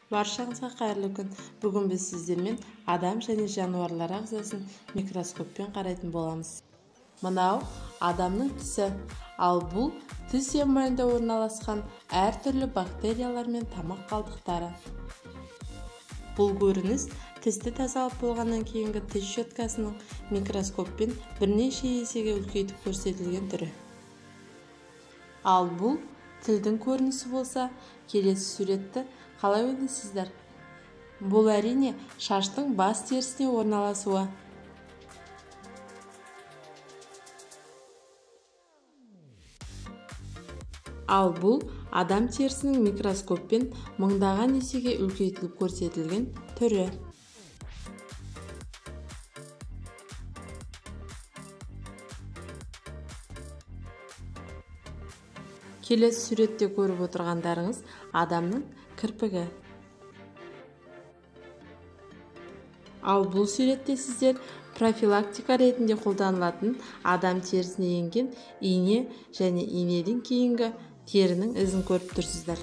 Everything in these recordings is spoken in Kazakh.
Баршаңызға қайырлы күн. Бүгін біз сіздермен адам және жануарлар ағзасын микроскоппен қарайтын боламыз. Мынау адамның тісі, ал бұл тіс емалінде орналасқан әртүрлі бактериялар мен тамақ қалдықтары. Бұл көрініс тісті тазалап болғаннан кейінгі тіс щеткасының микроскоппен бірнеше есеге үлкейтіп көрсетілген түрі. Ал бұл тілдің көрінісі болса, келесі суретті қалай ойлайсыздар? Бұл әрине шаштың бас терісіне орналасуы. Ал бұл адам терісінің микроскоппен мыңдаған есеге үлкейтіліп көрсетілген түрі. Келесі суретте көріп отырғандарыңыз адамның кірпігі. Ал бұл суретте сіздер профилактика ретінде қолданылатын адам терісіне енген ине және инеден кейінгі терінің ізін көріп тұрсыздар.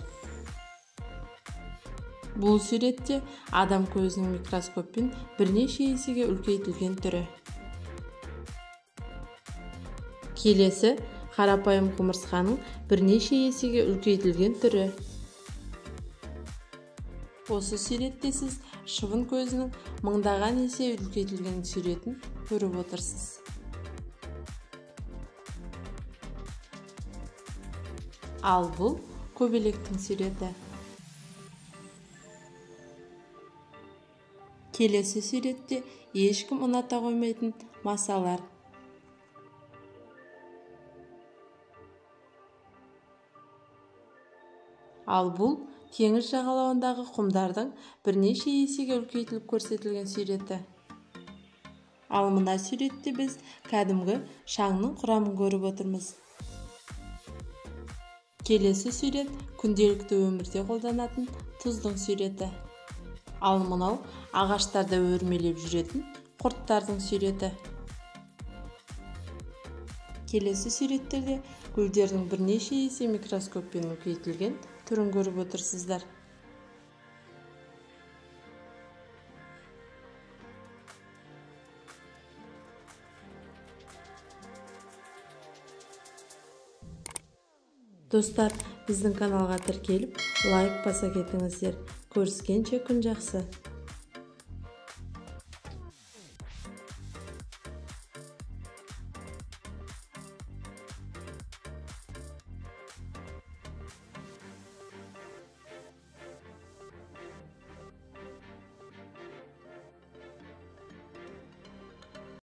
Бұл суретте адам көзінің микроскоппен бірнеше есеге үлкейтілген түрі. Келесі қарапайым құмырсқаның бірнеше есеге үлкейтілген түрі. Осы суретте сіз шыбын көзінің мыңдаған есе үлкейтілген суретін көріп отырсыз. Ал бұл көбелектің суреті. Келесі суретте ешкім ұната қоймайтын масалар. Ал бұл теңіз жағалауындағы құмдардың бірнеше есеге үлкейтіліп көрсетілген суреті. Ал мына суретте біз кәдімгі шаңның құрамын көріп отырмыз. Келесі сурет күнделікті өмірде қолданатын тұздың суреті. Ал мынау ағаштарда өрмелеп жүретін құрттардың суреті. Келесі суреттерде гүлдердің бірнеше есе микроскоппен үлкейтілген түрін көріп отырсыздар. Достар, біздің каналға тіркеліп, лайк баса кетіңіздер. Көріскенше күн жақсы.